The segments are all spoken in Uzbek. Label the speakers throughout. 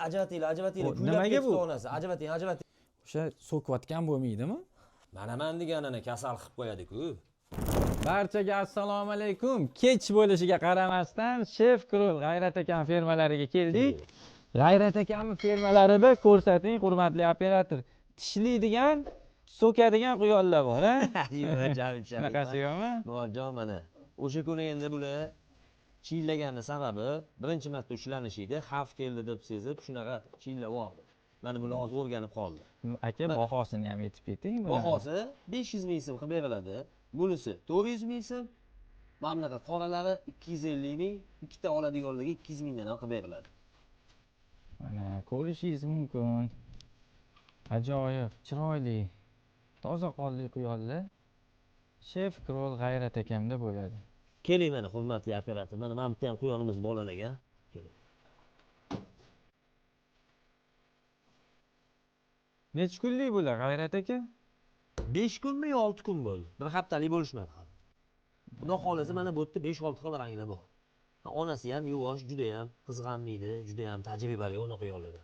Speaker 1: Ajavatinglar.
Speaker 2: Nimaga bu?
Speaker 1: Onasi. Ajavating.
Speaker 2: O'sha so'kayotgan bo'lmaydimi?
Speaker 1: Manaman deganini kasal qilib qo'yadi-ku.
Speaker 2: Barchaga assalomu alaykum. Kech bo'lishiga qaramasdan Chef Krol G'ayrat akam fermalariga keldik. G'ayrat akamning fermalarida ko'rsating, hurmatli operator. Tishlaydigan, so'kadigan quyonlar bor, ha? Shunaqasi yo'qmi?
Speaker 1: Murodjon mana. O'sha kuni endi bular chiyillagani sababi birinchi marta ushlanishida xavf keldi deb sezib shunaqa chiyillab oldi. Mana buni hozir o'rganib qoldi.
Speaker 2: Aka, bahosini ham aytib keting.
Speaker 1: Bahosi 500 ming so'm qilib beriladi. Bunisi 400 ming so'm. Mana bunaqa qoralari 250 ming, ikkita oladiganlarga 200 mingdan qilib beriladi.
Speaker 2: Mana ko'rishingiz mumkin. Ajoyib, chiroyli, toza qonli quyonlar Chef Krol G'ayrat akamda bo'ladi.
Speaker 1: Keling mana hurmatli operator. Mana bu ham quyonimiz bolalarga. Keling.
Speaker 2: Necha kunlik bular G'ayrat aka?
Speaker 1: 5 kunmi yo 6 kun bo'ldi. Bir haftalik bo'lishmadi hali. Xudo xolasa mana bu yerda 5-6 xil ranglar bor. Onasi ham yuvosh, juda ham qizg'anmaydi, juda ham tajribali ona quyonlar.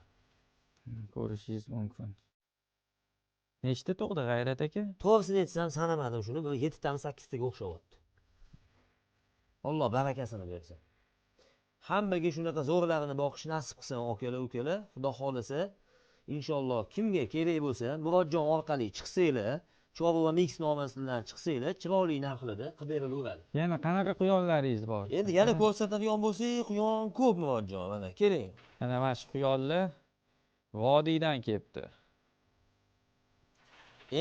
Speaker 2: Ko'rishingiz mumkin. Nechta tug'di G'ayrat aka?
Speaker 1: To'g'risini aytsam sanamadim shuni, bir 7 tami 8 taga o'xshayapti. Alloh barakasini bersin. Hammaga shunaqa zo'rlarini boqish nasib qilsin, okalar, ukalar. Xudo xolasa inshaalloh kimga kerak bo'lsa, Murodjon orqali chiqsanglar, Chorva Mix nomasidan chiqsanglar, chiroyli narxlarda qilib berilaveradi.
Speaker 2: Yana qanaqa quyonlaringiz bor?
Speaker 1: Endi yana ko'rsatadigan bo'lsak, quyon ko'p Murodjon, mana keling.
Speaker 2: Ana mana shu quyonlar vodiydan kelibdi.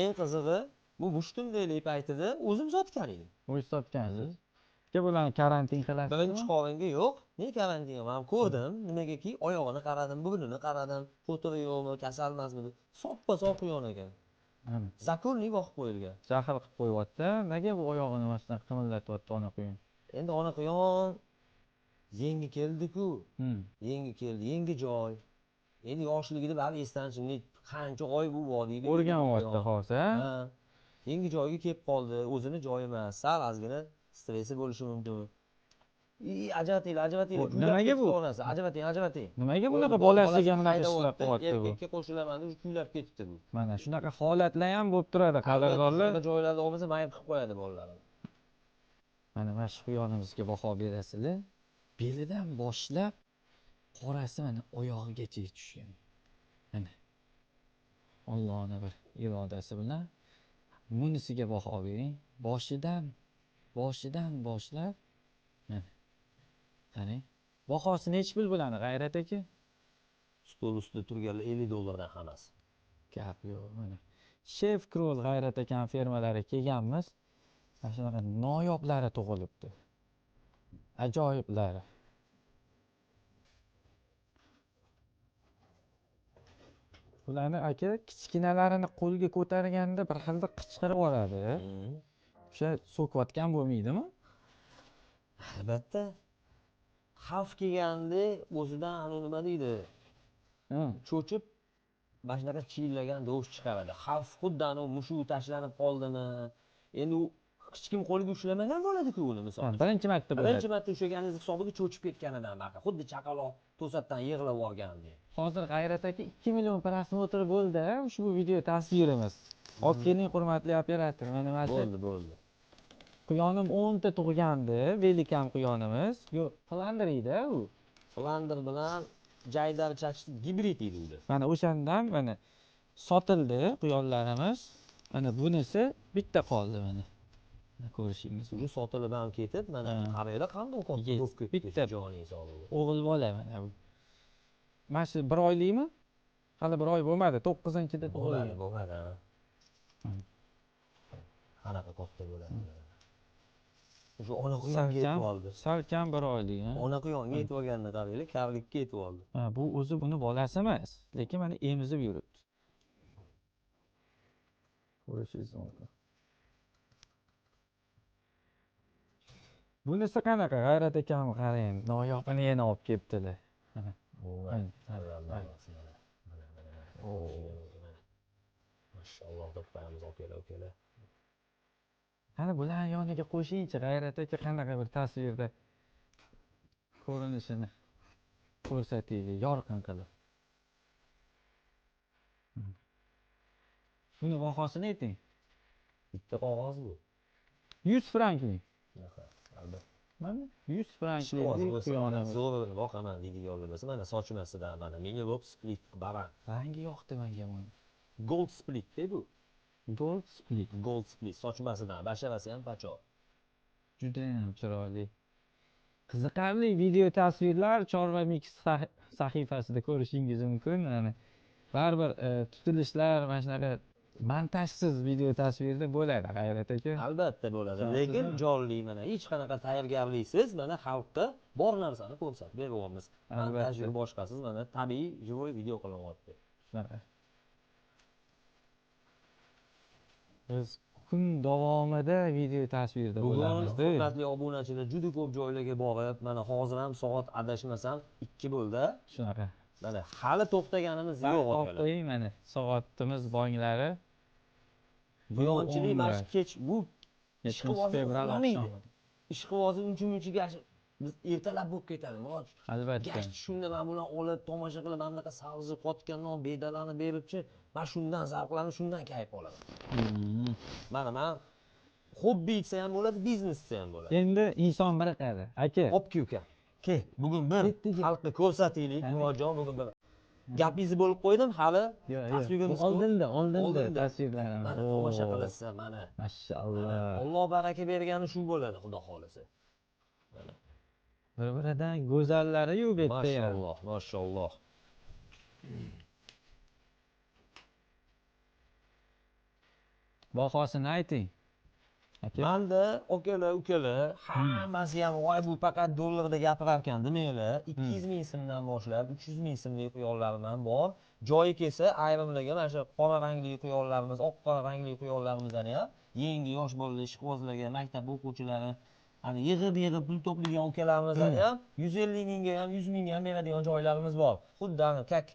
Speaker 1: Eng qizig'i, bu mushtumdaylik paytida o'zim sotgan edim.
Speaker 2: O'zingiz sotgansiz? Aka, bularni karantin qilasizmi?
Speaker 1: Birinchi qoringa yo'q. Ne karantin? Men ko'rdim, nimagaki oyog'ini qaradim, burnini qaradim, fotori yo'qmi, kasal emasmi deb. Soppa-sop quyon ekan. Zakonli boqib qo'yilgan.
Speaker 2: Jahl qilib qo'yyapti. Nega bu oyog'ini nimasidan qimillatyapti ona quyon?
Speaker 1: Endi ona quyon yangi keldi-ku. Yangi keldi, yangi joy. Endi yoshligida bari esdan chiqdi. Qancha oy bu vodiyga
Speaker 2: o'rganyapti hozir.
Speaker 1: Ha. Yangi joyga kelib qoldi. O'zini joyi emas. Sal ozgina stressi bo'lishi mumkin. Ajavatinglar.
Speaker 2: Nimaga bu?
Speaker 1: Ajavating.
Speaker 2: Nimaga bunaqa bolasiga anaqa ishlab qo'yapti bu?
Speaker 1: Erkakka qo'shilaman deb kuylab ketdi bu.
Speaker 2: Mana shunaqa holatlar ham bo'lib turadi, qadrdonlar.
Speaker 1: Joylarda olmasa mayib qilib qo'yadi bolalarni.
Speaker 2: Mana shu quyonimizga baho berasizlar. Belidan boshlab qorasi mana oyog'igacha tushgan. Mana Allohning bir irodasi bilan bunisiga baho bering. Boshidan boshlab mana qarang. Bahosi nechi pul bo'ladi G'ayrat aka?
Speaker 1: Stol ustida turganlar $50 hammasi.
Speaker 2: Gap yo'q mana. Chef Krol G'ayrat aka fermalariga kelganmiz. Mana shunaqa noyoblari tug'ilibdi. Ajoyiblari. Bularni aka kichkinalarini qo'lga ko'targanda bir xilda qichqirib oladi. O'sha so'kayotgan bo'lmaydimi?
Speaker 1: Albatta. Xavf kelganda o'zidan nima deydi? Cho'chib mana shunaqa chiyillagan tovush chiqaradi. Xavf xuddi mushuk tashlanib qoldimi? Endi u hech kim qo'liga ushlamagan bo'ladi-ku uni misol.
Speaker 2: Birinchi marta bo'ladi.
Speaker 1: Birinchi marta ushlaganingiz hisobiga cho'chib ketganidan baqa. Xuddi chaqaloq to'satdan yig'ilib olgandek.
Speaker 2: Hozir G'ayrat aka 2 million prosmotr bo'ldi ushbu video tasvirimiz. Olib keling hurmatli operator. Mana
Speaker 1: bo'ldi.
Speaker 2: Quyonim 10 ta tug'gandi, velikam quyonimiz. Yo'q, Flander edi u.
Speaker 1: Flander bilan Jaydar chachdi gibrid edi u.
Speaker 2: Mana o'shandan mana sotildi quyonlarimiz. Mana bunisi bitta qoldi mana. Ko'rishingiz.
Speaker 1: Shu sotilib ham ketib, mana qaranglar qanday bo'lib ketdi.
Speaker 2: Bitta
Speaker 1: joningiz sog'ligi.
Speaker 2: O'g'il bola mana bu. Mana shu 1 oylikmi? Hali 1 oy bo'lmadi, 9-da tug'ilgan.
Speaker 1: Bo'lmadi. Qanaqa katta bo'ladi. Shu ona quyon yetib oldi.
Speaker 2: Salkam 1 oylik, ha.
Speaker 1: Ona quyonga yetib olganini qaranglar, kavlikka yetib oldi.
Speaker 2: Ha, bu o'zi buni bolasi emas, lekin mana emizib yuribdi. Ko'rishingiz mumkin. Bunisi qanaqa? G'ayrat akam qarang, noyobini yana olib kelibdilar. Mana.
Speaker 1: Mashalloh deb qo'yamiz okalar.
Speaker 2: Qani bularni yoniga qo'shingchi, G'ayrat aka qanaqa bir tasvirda ko'rinishini. ko'rsataylik yorqin qilib. Buni bahosini ayting.
Speaker 1: Bitta qog'oz bu.
Speaker 2: 100 franklik.
Speaker 1: Albatta.
Speaker 2: Mana 100 franklik
Speaker 1: Ishqibozlik bo'lsa,
Speaker 2: quyonamiz.
Speaker 1: zo'r boqaman videolar bo'lsa, mana sochim ostida mana menga bo'p split baran.
Speaker 2: Rangi yoqdi menga buni.
Speaker 1: Gold split bu.
Speaker 2: Gold split.
Speaker 1: Gold split sochim ostidan basharasi ham pachoq.
Speaker 2: Juda ham chiroyli. Qiziqarli video tasvirlar Chorva Mix sahifasida ko'rishingiz mumkin. Ya'ni baribir tutilishlar mana shunaqa montajsiz video tasvirda bo'ladi G'ayrat aka.
Speaker 1: Albatta bo'ladi, lekin jonli mana hech qanaqa tayyorgarliksiz mana xalqqa bor narsani ko'rsatib beryapmiz. Montaj boshqasiz mana tabiiy живой video qilyapti.
Speaker 2: Shunaqa. Biz kun davomida video tasvirda bo'lamizda.
Speaker 1: Bugun hurmatli obunachilar juda ko'p joylarga borib, mana hozir ham soat adashmasam 2 bo'ldi.
Speaker 2: Shunaqa.
Speaker 1: Mana hali to'xtaganimiz yo'q akalar.
Speaker 2: To'xtaylik mana soatimiz bonglari.
Speaker 1: Quyonchilik mana kech bu
Speaker 2: 7 fevral oqshomi.
Speaker 1: Ishqivozi uncha-munchaga biz ertalab bo'lib ketadi.
Speaker 2: Albatta.
Speaker 1: Gashti shunda mana buni olib tomosha qilib mana bunaqa savzi qotgandan bedalarni beribchi, mana shundan zavqlanib, shundan kayf olaman. Mana men hobbi desa ham bo'ladi, biznes desa ham bo'ladi.
Speaker 2: Endi inson biriqadi. Aka,
Speaker 1: Obki uka. Ke, bugun bir xalqqa ko'rsataylik, murojon bugun bir gapingizni bo'lib qo'ydim, hali tasvirimiz
Speaker 2: oldinda tasvirlarimiz.
Speaker 1: Mana tomosha qilasiz, mana.
Speaker 2: Mashalloh.
Speaker 1: Alloh baraka bergani shu bo'ladi, xudo xolisa. Mana.
Speaker 2: Bir-biridan go'zallari-yu bu yerda.
Speaker 1: Mashalloh, mashalloh.
Speaker 2: Bahosini ayting.
Speaker 1: Manda akalar, ukalar, hammasi ham voy bu faqat dollarda gapirar ekan demanglar. 200 ming so'mdan boshlab 300 ming so'mlik quyonlarim ham bor. Joyi kelsa ayrimlarga mana shu qora rangli quyonlarimiz, oq qora rangli quyonlarimizdan ham yangi yosh bolalar, ishqibozlarga, maktab o'quvchilari, hani yig'ib pul to'plagan ukalarimizdan ham 150 mingga ham 100 mingga ham beradigan joylarimiz bor. Xuddi ana kak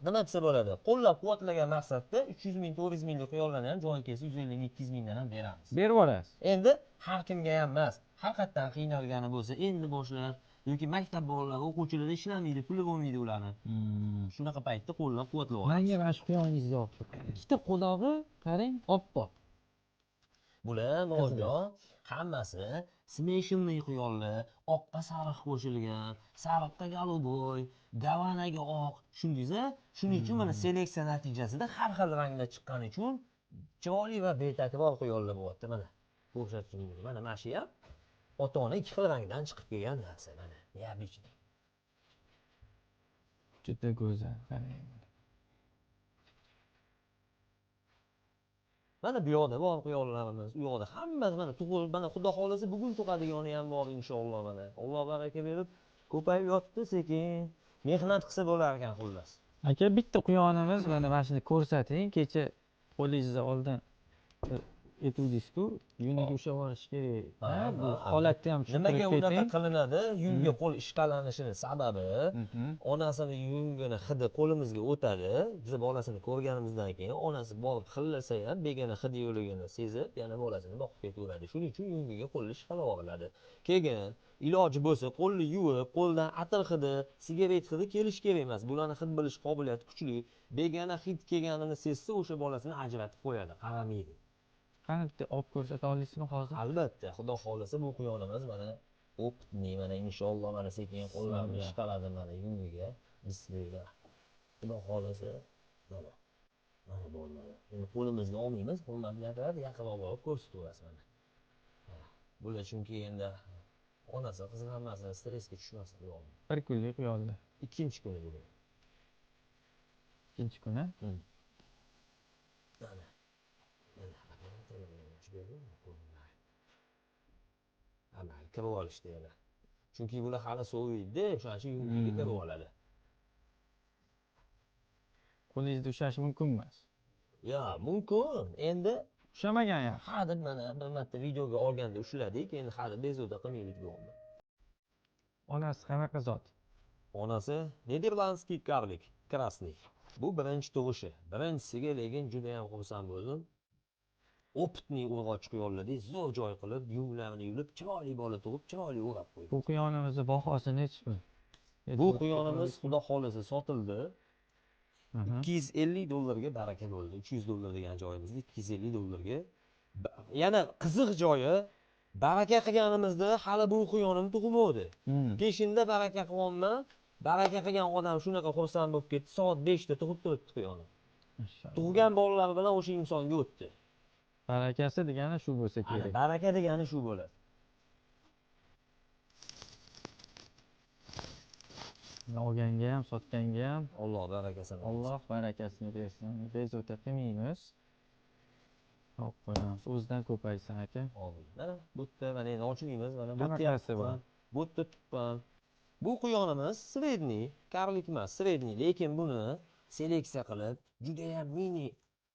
Speaker 1: nima desa bo'ladi? Qo'llab-quvvatlagan maqsadda 300 ming, 400 minglik quyonlarni ham joyi kelsa 150 ming, 200 mingdan ham beramiz.
Speaker 2: Berib yuborasiz.
Speaker 1: Endi har kimga ham emas. Haqiqatdan qiynalgani bo'lsa, endi boshlar yoki maktab bolalari, o'quvchilar ishlamaydi, puli bo'lmaydi ularni. Shunaqa paytda qo'llab-quvvatlab olamiz.
Speaker 2: Menga mana shu quyoningiz yoqdi. Ikkita qulog'i qarang, oppoq.
Speaker 1: Bular mo'jon hammasi smeshinli quyonlar, oqqa sariq qo'shilgan, sariqqa голубой, gavanaga oq. Tushundingiz-a? Shuning uchun mana seleksiya natijasida har xil ranglar chiqqani uchun chiroyli va betakror quyonlar bo'lyapti mana. Ko'rsatishim mumkin. Mana shu ham ota-ona ikki xil rangdan chiqib kelgan narsa mana. Neobычный.
Speaker 2: Juda go'zal. Qarang.
Speaker 1: Mana bu yoqda bor quyonlarimiz, u yoqda hammasi mana tug'ilib, mana xudo xolasa bugun tug'adigani ham bor inshaalloh mana. Alloh baraka berib, ko'payib yotdi sekin. Mehnat qilsa bo'lar ekan xullas.
Speaker 2: Aka, bitta quyonimiz mana shuni ko'rsating. Kecha qo'lingizda oldin aytuvdingiz-ku, yuniga ushlab olish kerak. Bu holatda ham
Speaker 1: nimaga unaqa qilinadi? Yunga qo'l ishqalanishining sababi onasini yungini hidi qo'limizga o'tadi. Biz bolasini ko'rganimizdan keyin onasi borib xillasa ham begona hid yo'ligini sezib, yana bolasini boqib ketaveradi. Shuning uchun yungiga qo'lni ishqalab oladi. Keyin iloji bo'lsa qo'lni yuvib, qo'ldan atir hidi, sigaret hidi kelish kerak emas. Bularni hid bilish qobiliyati kuchli. Begona hid kelganini sezsa, o'sha bolasini ajratib qo'yadi, qaramaydi.
Speaker 2: Qani bitta olib ko'rsata olasizmi hozir?
Speaker 1: Albatta, xudo xolasa bu quyonimiz mana o'pni mana inshaalloh mana sekin qo'llarni ishqaladi mana yungiga. Bismillah. Xudo xolasa mana. Mana bo'lmadi. Endi qo'limizga olmaymiz, hurmatli akalar, yaqinroq borib ko'rsataverasiz mana. Bular chunki endi onasi, qizi hammasi stressga tushmaslik uchun.
Speaker 2: Bir kunlik quyonlar.
Speaker 1: Ikkinchi kuni bugun.
Speaker 2: Ikkinchi kuni?
Speaker 1: Mana. Amal kirib olishdi yana. Chunki bular hali soviydi, o'shaning uchun yungiga kirib oladi.
Speaker 2: Qo'lingizda ushlash mumkin emas.
Speaker 1: Ya, mumkin. Endi
Speaker 2: Ushamagan ham.
Speaker 1: hali mana bir marta videoga olganda ushladik, endi hali bezovta qilmaylik bo'ldi.
Speaker 2: Onasi qanaqa zot?
Speaker 1: Onasi Niderlandskiy karlik, krasniy. Bu birinchi tug'ishi. Birinchisiga lekin juda ham xursand bo'ldim. Optni urg'och quyonlardek zo'r joy qilib, yunglarini yulib, chiroyli bola tug'ib, chiroyli o'rab qo'ydi.
Speaker 2: Bu quyonimizning bahosi nechi pul?
Speaker 1: Bu quyonimiz xudo xolisa sotildi.
Speaker 2: Aha.
Speaker 1: $250 baraka bo'ldi. $300 degan joyimizda $250. Yana qiziq joyi, baraka qilganimizda hali bu quyonim tug'madi. Peshinda baraka qilyapman. Baraka qilgan odam shunaqa xursand bo'lib ketdi. Soat 5 da tug'ib turibdi quyonim. Tug'gan bolalar bilan o'sha insonga o'tdi.
Speaker 2: Barakasi degani shu bo'lsa kerak.
Speaker 1: Baraka degani shu bo'ladi.
Speaker 2: Olganga ham, sotganga ham
Speaker 1: Alloh barakasini.
Speaker 2: Alloh barakasini bersin. Bezovta qilmaymiz. Hop qo'yamiz. O'zidan ko'paysin aka.
Speaker 1: Amin. Mana bu yerda mana endi ochmaymiz. Mana bu
Speaker 2: Qanaqasi bor?
Speaker 1: Bu yerda tuqqan. Bu quyonimiz sredniy, karlik emas, sredniy, lekin buni seleksiya qilib, juda ham mini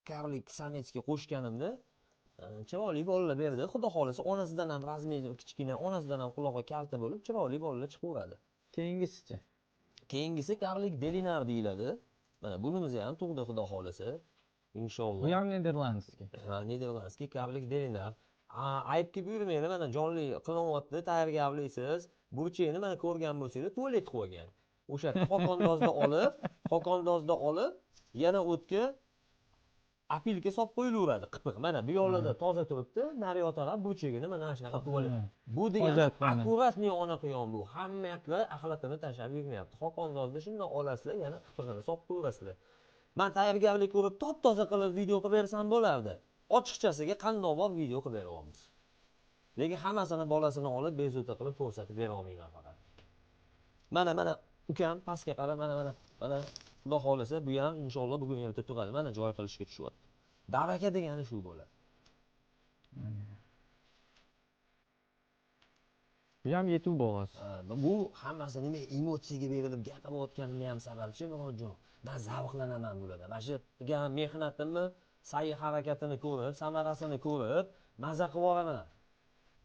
Speaker 1: karlik sametga qo'shganimda chiroyli bolalar berdi. Xudo xolisa onasidan ham razmeri kichkina, onasidan ham qulog'i kalta bo'lib, chiroyli bolalar chiqaveradi.
Speaker 2: Keyingisichi?
Speaker 1: Keyingisi karlik delinar deyiladi. Mana bunimizni ham tug'di xudo xolisa. Inshaalloh.
Speaker 2: Bu ham Niderlandskiy.
Speaker 1: Ha, Niderlandskiy karlik delinar. Aybga buyurmaydi, mana jonli qilyapti, tayyorgarlisiz. Burchakni mana ko'rgan bo'lsangiz, tualet qo'ygan. O'sha qokondozda olib, yana o'tga apilka solib qo'yilaveradi, qipiq. Mana bu yoqlarda toza turibdi, naryoq taraf burchagini mana shunaqa tualet. Bu degani akkuratniy ona quyon bu. Hamma yoqda axlatini tashlab yurmayapti. Qokondozda shunday olasizlar, yana qipig'ini solib qo'yasizlar. Men tayyorgarlik ko'rib, top-toza qilib video qilib bersam bo'lardi. Ochiqchasiga qandoq video qilib beryapmiz. Lekin hammasini bolasini olib bezovta qilib ko'rsatib bera olmayman faqat. Mana ukam pastga qarab, mana. Xudo xolisa bu ham inshaalloh bugun yerda turadi. Mana joy qilishga tushyapti. Baraka degani shu bo'ladi.
Speaker 2: Bu ham yetuv bo'g'oz.
Speaker 1: Bu hammasi nima emotsiyaga berilib gapirayotganimni ham sababchi Murodjon. Men zavqlanaman bularda. Mana shu qilgan mehnatimni, sa'y-harakatini ko'rib, samarasini ko'rib, maza qilib olaman.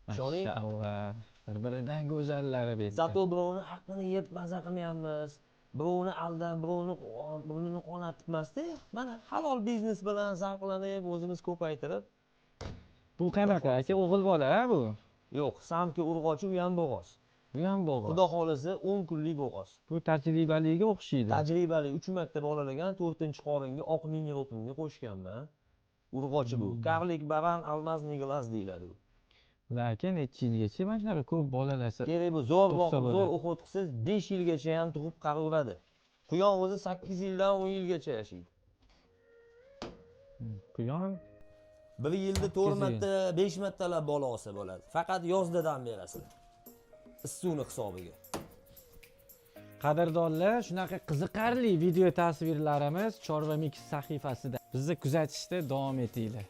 Speaker 2: Mashallah. Bir-biridan go'zallari bet.
Speaker 1: Zato birovni haqqini yeb maza qilmayapmiz. Birovni aldab, birovni qonatibmasda. Mana halol biznes bilan zavqlanib, o'zimiz ko'paytirib.
Speaker 2: Bu qanaqa aka? O'g'il bola bu?
Speaker 1: Yo'q, samki urg'ochi u ham bo'g'oz.
Speaker 2: Bu ham bo'g'oz.
Speaker 1: Xudo xolisa 10 kunlik bo'g'oz.
Speaker 2: Bu tajribaliga o'xshaydi.
Speaker 1: Tajribali 3 marta bolalagan 4-qoringa oq mini-rotumga qo'shganman. Urg'ochi bu. Karlik baran almazniy glas deyiladi bu.
Speaker 2: Lekin necha yilgacha mana shunaqa ko'p bolalarsa
Speaker 1: kerak bu zo'r o'qitqisiz 5 yilgacha ham tug'ib qaraveradi. Quyon o'zi 8 yildan 10 yilgacha yashaydi.
Speaker 2: Quyon
Speaker 1: 1 yilda 4 marta, 5 martalab bola olsa bo'ladi. Faqat yozda dam berasizlar. Issiqni hisobiga.
Speaker 2: Qadrdonlar, shunaqa qiziqarli video tasvirlarimiz Chorva Mix sahifasida. Bizni kuzatishda davom etinglar.